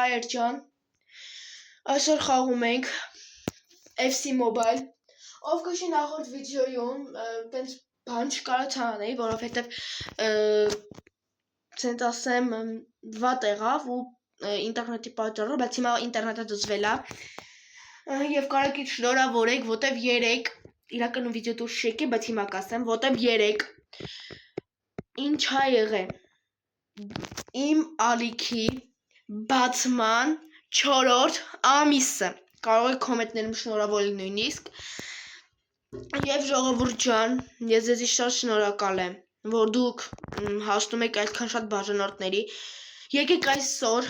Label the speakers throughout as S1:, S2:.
S1: հայեր ջան, այսօր խաղում ենք FC Mobile, ով կշի նախորդ վիդեոյում տենց բան չկարա չանեի, որովհետև ցենց ասեմ վատ եղավ ու ինտերնետի պատճառով, բայց հիմա ինտերնետը դզվել է եւ կարեք ինձ շնորհավորեք, որտեվ 3 իրականում վիդեո դուրս չեկի, բայց հիմա կասեմ, որտեվ 3 ինչ ա եղել իմ ալիքի բացման 4-րդ ամիսը, կարող եք կոմենտներում շնորհավորել նույնիսկ, եւ ժողովուրդ ջան, ես ձեզի շատ շնորհակալ եմ, որ դուք հաշտում եք այդքան շատ բաժանորդների, եկեք այսօր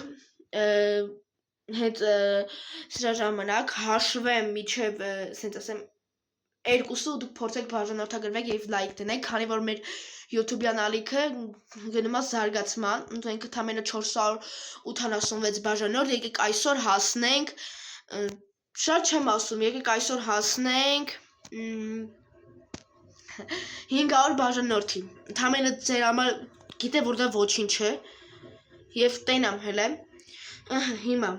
S1: հետ սրա ժամանակ հաշվեմ միջև, ասենց ասեմ, երկուսը ու դուք փորձեք բաժանորդագրվեք եւ լայք դնեք, քանի որ մեր YouTube-յան ալիքը գնում է զարգացման, ունենք ընդամենը 486 բաժանորդ, եկեք այսօր հասնենք, շատ չեմ ասում, եկեք այսօր հասնենք 500 բաժանորդի, ընդամենը ձեր համար գիտե որ դա ոչինչ է եւ տենամ հելը, հիմա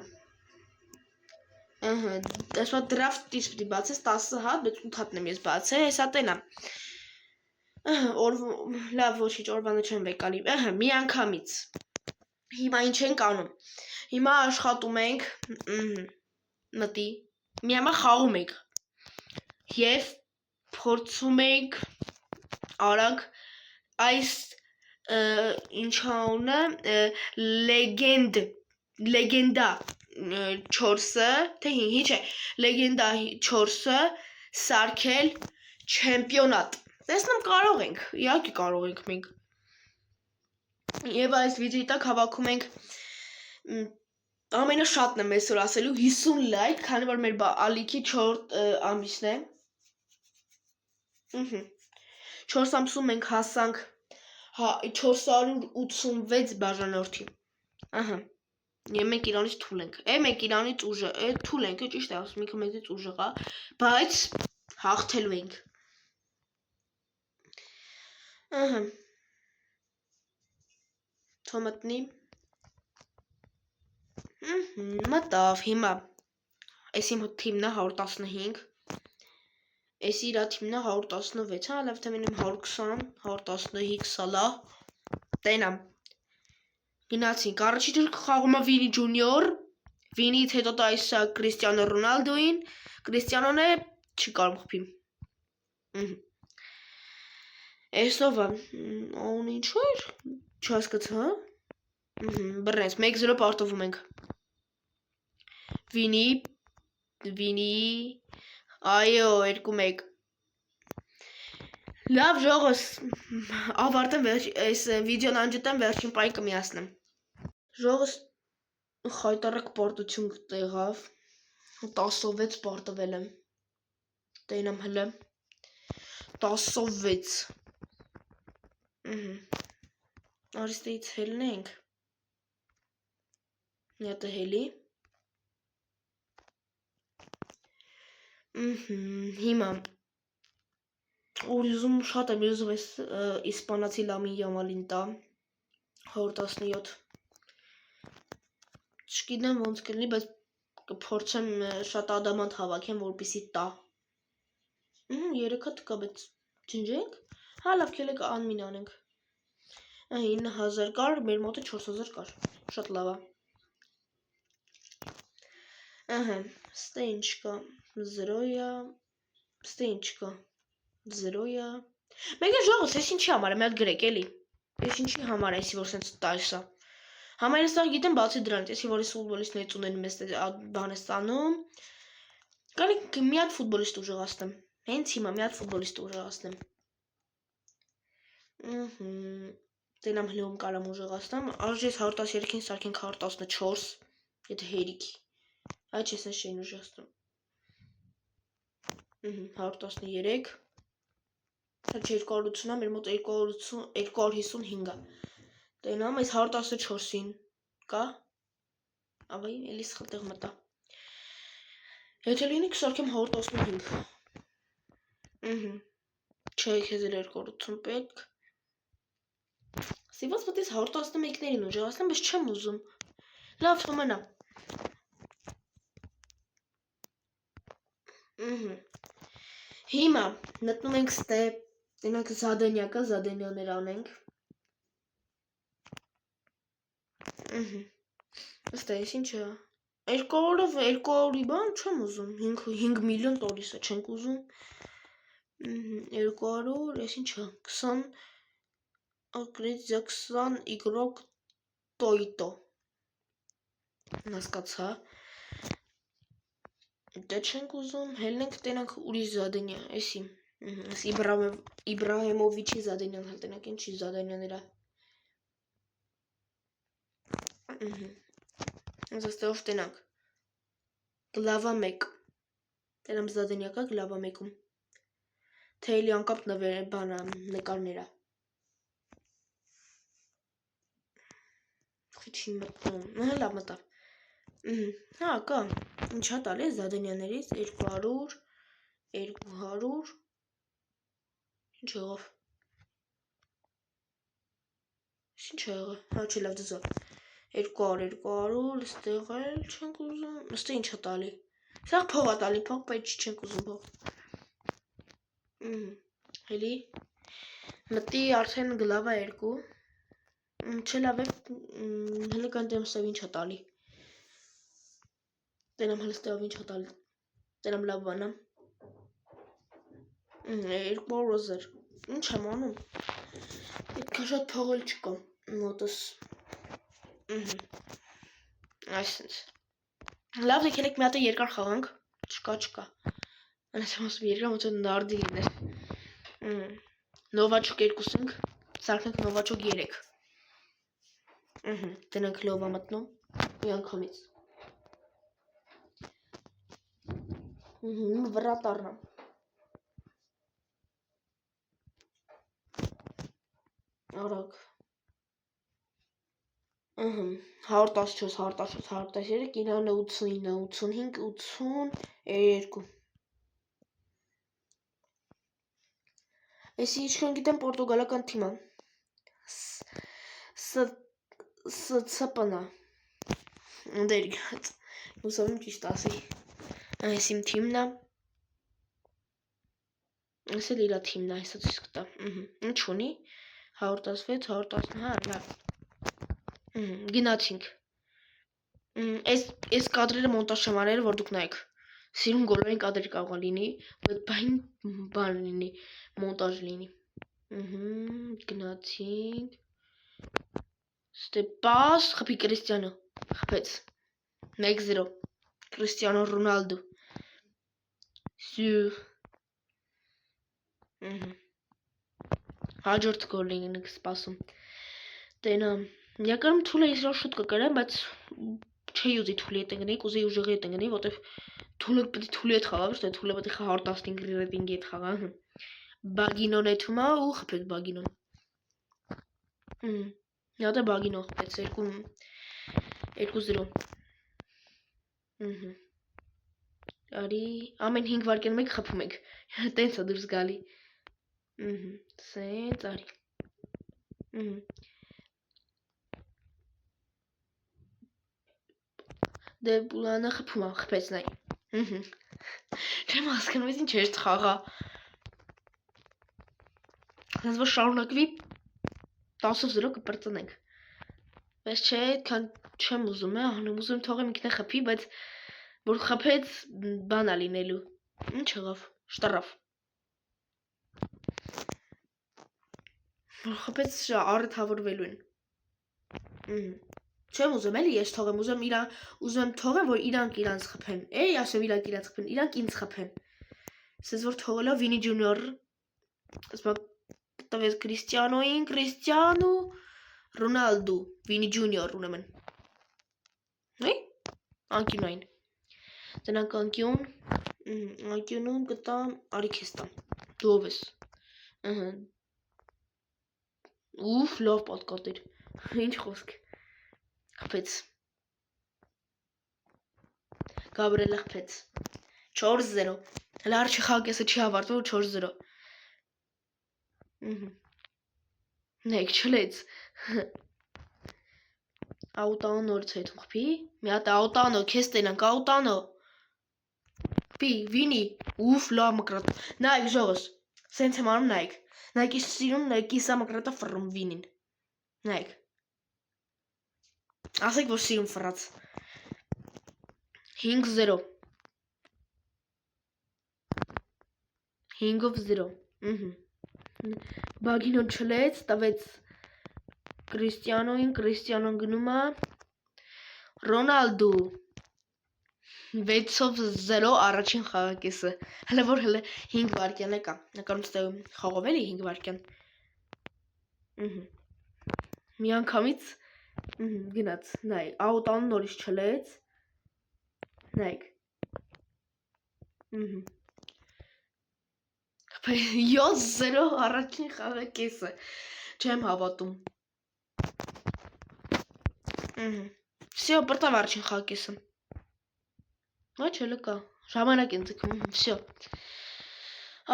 S1: այսօր դրաֆտից պիտի բացես 10 հատ, բայց 8 հատն եմ ես բացել, հեսա տենամ, լավ ոչինչ, օրվանը չեմ վեկալի, մի անգամից, հիմա ինչ ենք անում, հիմա աշխատում ենք, մտի, մի ամա խաղում ենք, և փորձում ենք արագ այս ինչ անունը լեգենդա 4-ը, թե ինչ է, լեգենդա 4-ը սարքել չեմպիոնատ, տեսնեմ կարող ենք, իհարկե կարող ենք մենք, և այս վիդեոյի տակ հավաքում ենք, ամենաշատն եմ այսօր ասելու 50 լայք, քանի որ մեր ալիքի 4 ամիսն է, 4 ամսում մենք հասանք 486 բաժանորդի, և մենք իրանից թուլ ենք, մենք իրանից թուլ ենք, ճիշտ է ասում, ինքը մեզից ուժեղ է, բայց հաղթելու ենք, թո մտնի, մտավ, հիմա, ես իմ թիմն է 115, ես իրա թիմն է 116, լավ թեմին եմ 120, 115 սալա, տենամ, գնացինք, առաջի խաղում է Վինի ջունիոր, Վինից հետո տայս է Կրիստիանո Ռոնալդոին, Կրիստիանոն է չի կարող խփի, Էսով է, ան ինչ էր, չհասկացա, բռնես, 1-0 պարտովում ենք, Վինի, այո, 2-1, լավ ժողոս, ավարտեմ այս վիդեոն անջտեմ, վերջին պայն կմիասնեմ, ժողոս խայտարակ պարտություն եղավ, 10-6 պարտվել եմ, տենամ հլը, 10-6, արիստեից հելնենք, նյատը հելի, հիմա, ուր շատ եմ ուզում ես իսպանացի Լամին Յամալին տա, 117, չգիտեմ ոնց կլինի, բայց կփորձեմ շատ ադամանտ հավաքեմ, որպեսզի տա, 3 հատ կա, բայց ջնջենք, հա լավ քելեք անմին անենք, 9000 կար, մեր մոտը 4000 կար, շատ լավ է, ստե ինչ կա, 0-յա, ստե ինչ կա, 0-յա, մեկ է ժողոս, ես ինչի համար եմ, այդ գրեք էլի, ես ինչի համար էսի, որ սենց տայս է, համայնը ստաղ գիտեմ բացի դրանից, եսի որ ես ֆուտբոլիստներից ունեն մեզ բան է ստանում, կարիք մի հատ ֆուտբոլիստ ուժեղացնեմ, հենց հիմա մի հատ ֆուտբոլիստ ուժեղացնեմ, տենամ հլում կարամ ուժեղացնեմ, արժ ես 113-ին սարքենք 114, եթե հերիքի, այդ չես ես չէին ուժեղացնում, 113, 280-ա, մեր մոտ 255-ա, տենամ, այս 114-ին կա, ավայի, էլիս խլտեղ մտա, եթե լինի կսարքեմ 115, չէ, քեզ էր 280 պետք, սիվաց մտես 111-ներին ուժեղացնեմ, բայց չեմ ուզում, լավ թոմենա, Հիմա մտնում ենք ստե, տենակ զադենյակը, զադենյաներ անենք։ Ստե, ես ինչ է։ 200-ի բան չեմ ուզում, 5 միլիոն տորիսը չենք ուզում։ 200, ես ինչ է, 20, ակրեց 20 իգրոկ տոյիտո։ Հասկացա։ Դե չենք ուզում, հելնենք տենանք ուրիշ զադենյա, էսի, Իբրահիմովիչի զադենյան, հալտենանք ինչի զադենյաներա։ Աստեղով տենանք, գլավա 1, տենամ զադենյակա գլավա 1-ում, թեյլի անկապ բանա նկարներա։ Խիչի մտնում, լավ մտավ։ Հա, կա, ինչա տալի զադենյաներից 200, ինչ եղավ, ինչ եղավ, հա չի լավ դզոր, 200, ստեղ էլ չենք ուզում, ստեղ ինչա տալի, սաղ փող ա տալի, փող, բայց չենք ուզում փող, հելի, մտի արդեն գլավա 2, չլավ է, հելի կանտեմ ստեղ ինչա տալի, տենամ հել ստեղ ինչա տալի, տենամ լավ բանա, 200 ինչ եմ անում, պետք է շատ փող էլ չկա, մոտս, այսինց, լավ դեք հելեք մի հատ է երկար խաղանք, չկա, անես եմ ասում երկար մոտ նարդի լիներ, նովաչոկ 2-նք, սարքնենք նովաչոկ 3, տնենք լովա մտնում, մի անգամից, վրա տարնամ, արագ, 114, 113, 99, 85, 82, Էսի իչքան գիտեմ պորտուգալական թիմա, սպնա, դեր գած, ուսանում ճիշտ ասի, այս իմ թիմնա, այս էլ իրա թիմնա, այսա ծույս կտա, ինչ ունի, 116, 110, հա, լավ, գնացինք, այս կադրերը մոնտաժ չեմ անել, որ դուք նայեք, սիրում գոլորին կադրի կարող լինի, բայց բան լինի, մոնտաժ լինի, գնացինք, Ստեպաս, խփի Կրիստիանո, խփեց, 1-0, Կրիստիանո Ռոնալդո, սյուր, հաջորդ գոլին ենք սպասում, տենամ, Յակարում թուլը ես շուտ կկրեմ, բայց չի ուզի թուլի հետ ընգնի, կուզի ուժեղի հետ ընգնի, որտև թուլը պետք է թուլի հետ խաղա, ոչ թե թուլը պետք է 115 ռեյտինգի հետ խաղա, Բագինոն էթում է ու խփեց Բագինոն, Նյատը բագինո խպեց 2-0 Արի ամեն 5 վարկյան մեկ խփում ենք տենց է դուրս գալի սենց արի դե բուլանը խփում է խփեց նայ չեմ հասկանում ես ինչ էր խաղա հենց որ շարունակվի 10-0 կպրծնենք բայց չէ, այդքան չեմ ուզում հանում ուզում թողեմ ինքն է խփի, բայց որ խփեց բան ա լինելու ինչ եղավ, շտարավ որ խփեց առթավորվելու են չեմ ուզում էլի ես թողեմ, ուզում եմ թողեմ, որ իրանք իրանց խփեն էй ասեմ իրանք իրանց խփեն, իրանք ինձ խփեն սենց որ թողելով Վինի ջունիոր ասում տվեց Կրիստիանո Ռոնալդո, Վինի ջունիոր ունեմն, անկյունային, տնանք անկյունում գտամ արիքեստան, դու ով ես, ուվ լավ պատկատեր, ինչ խոսք, խպեց, Գաբրելը խպեց, 4-0, հլա արջի խաղակեսը չի հավարդվում 4-0, նեկ չլեց, Աուտանո նորից հետ խփի։ Մի հատ աուտանո, քեզ տենանք աուտանո։ Խփի, վինի։ Ուֆ, լավ մկրատ։ Նայեք ժողոս։ Սենց եմ անում նայեք։ Նայեք ինչ սիրուն, նայեք իսա մկրատը ֆռում վինին։ Նայեք։ Ասեք որ սիրուն ֆռած։ 5-0 5-ով 0 Բագինոն չլեց, տվեց Կրիստիանոին, Կրիստիանոն գնում է Ռոնալդու 6-ով 0 առաջին խաղակեսը հələ որ հələ 5 վարկյան է կա նկարում ստեղ խաղով էլի 5 վարկյան մի անգամից գնաց նայեք աուտան նորից չլեց նայեք 7-0 առաջին խաղակեսը չեմ հավատում Всё, բրտավ առաջին խաղակեսը Ոչ հələ կա ժամանակ են ձգում Всё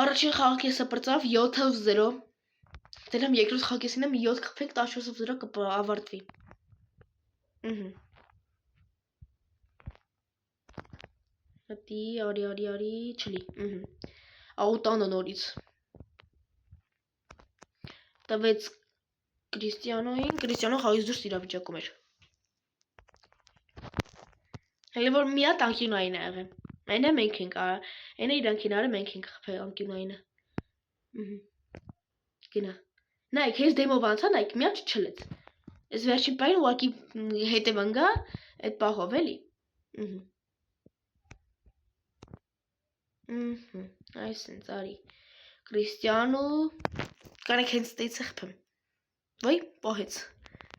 S1: Առաջին խաղակեսը բրտավ 7-0 Դերամ երկրորդ խաղակեսին եմ 7 կփենք 14-0 կավարտվի Հատի արի չլի Աուտանո նորից տվեց Կրիստիանոին, Կրիստիանո խաղից դուրս իրավիճակում էր հələ որ մի հատ անկյունային է եղել այնը մենք ենք այնը իրանք են արել մենք ենք խփել անկյունայինը գնա նայեք հենց դեմով անցա նայեք մի հատ չլեց այս վերջին պահին ուղղակի հետևը ընկա այդ պահով էլի Այս ինձ արի Կրիստիանո կանեք հենց տեից է խփեմ Ոյ, պահեց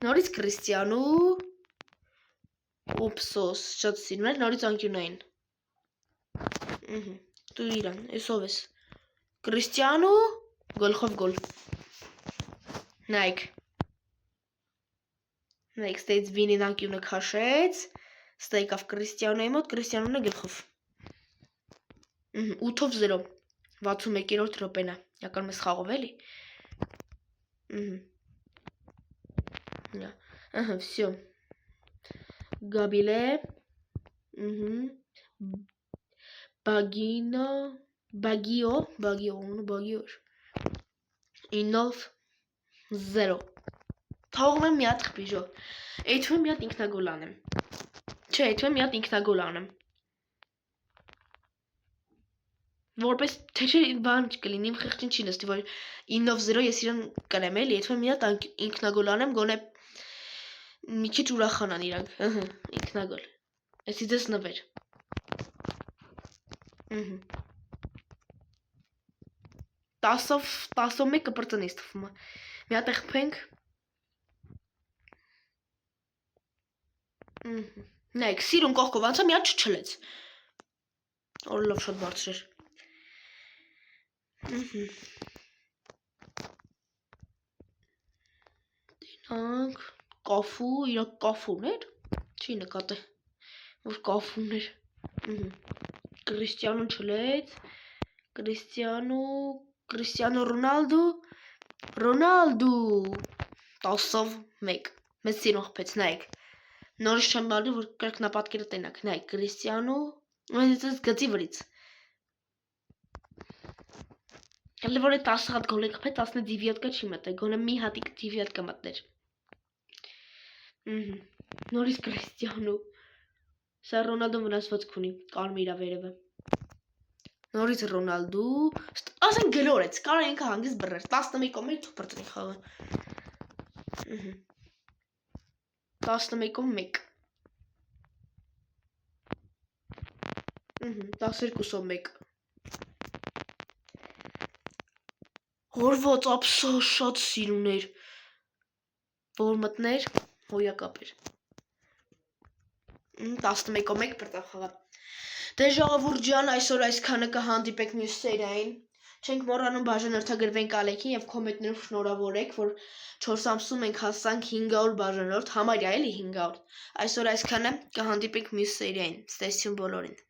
S1: նորից Կրիստիանո Ոպսոս, շատ սիրուն էր նորից անկյունային Դու իրան, էսով ես Կրիստիանո գոլխով գոլ Նայք Նայք ստեից վինին անկյունը քաշեց Ստեյկավ Կրիստիանոյի մոտ Կրիստիանոնը գլխով 8-ով 0 61-րդ րոպենա Յականում ես խաղով էլի Всё Գաբիլե Բագինո Բագիո 9-ով 0 Թողում եմ մի հատ խփի ժո Էյթում եմ մի հատ ինքնագոլ անեմ Չէ, էյթում եմ մի հատ ինքնագոլ անեմ Որպես թե չէ բան չկլինի, իմ խեղճին չի նստի, որ 9-ով 0 ես իրան կրեմ էլի, եթե մի հատ ինքնագոլ անեմ, գոնե մի քիչ ուրախանան իրանք, ինքնագոլ, էսի ձեզ նվեր, 10-ով 11 կպրծնից թվում է, մի հատ է խփենք, նայք, սիրուն կողքով անցա, մի հատ չլեց, օրլով շատ բարձր էր, Դենանք, կافու, իրակ կافուն էր, չի նկատե, որ կافուն էր, Կրիստիանոն չլեց, Կրիստիանո Ռոնալդու, 10-ով 1, մեծ սիրուն խփեց, նայք, նորից չեմ բալի, որ կրկնապատկերը տենակ, նայք, Կրիստիանո, այս գծի վրից, Հələ որ է 10 հատ գոլ եք խփել, 10 դիվյատկա չի մտել, գոնե մի հատիկ դիվյատկա մտներ, նորից Կրիստիանո, սա Ռոնալդոն վնասվածք ունի, կարմիր է վերևը, նորից Ռոնալդու, ասեն գլորեց, կարա ինքը հանգիստ բռներ, 11-ով 1 թուպրծնի խաղը, 11-ով 1, 12-ով 1, Հորված ապսոս շատ սիրուն էր, որ մտներ, հոյակապ էր, 11-ով 1 բրտավ խաղա, դե ժողովուրդ ջան այսօր այսքանը կհանդիպեք մյուս սերիային, չենք մոռանում բաժանորդագրվենք Ալեքին և կոմենտներով շնորհավորեք, որ 4 ամսում ենք հասանք 500 բաժանորդ, համարյա էլի 500, այսօր այսքանը կհանդիպենք մյուս սերիային, ստեսություն բոլորին։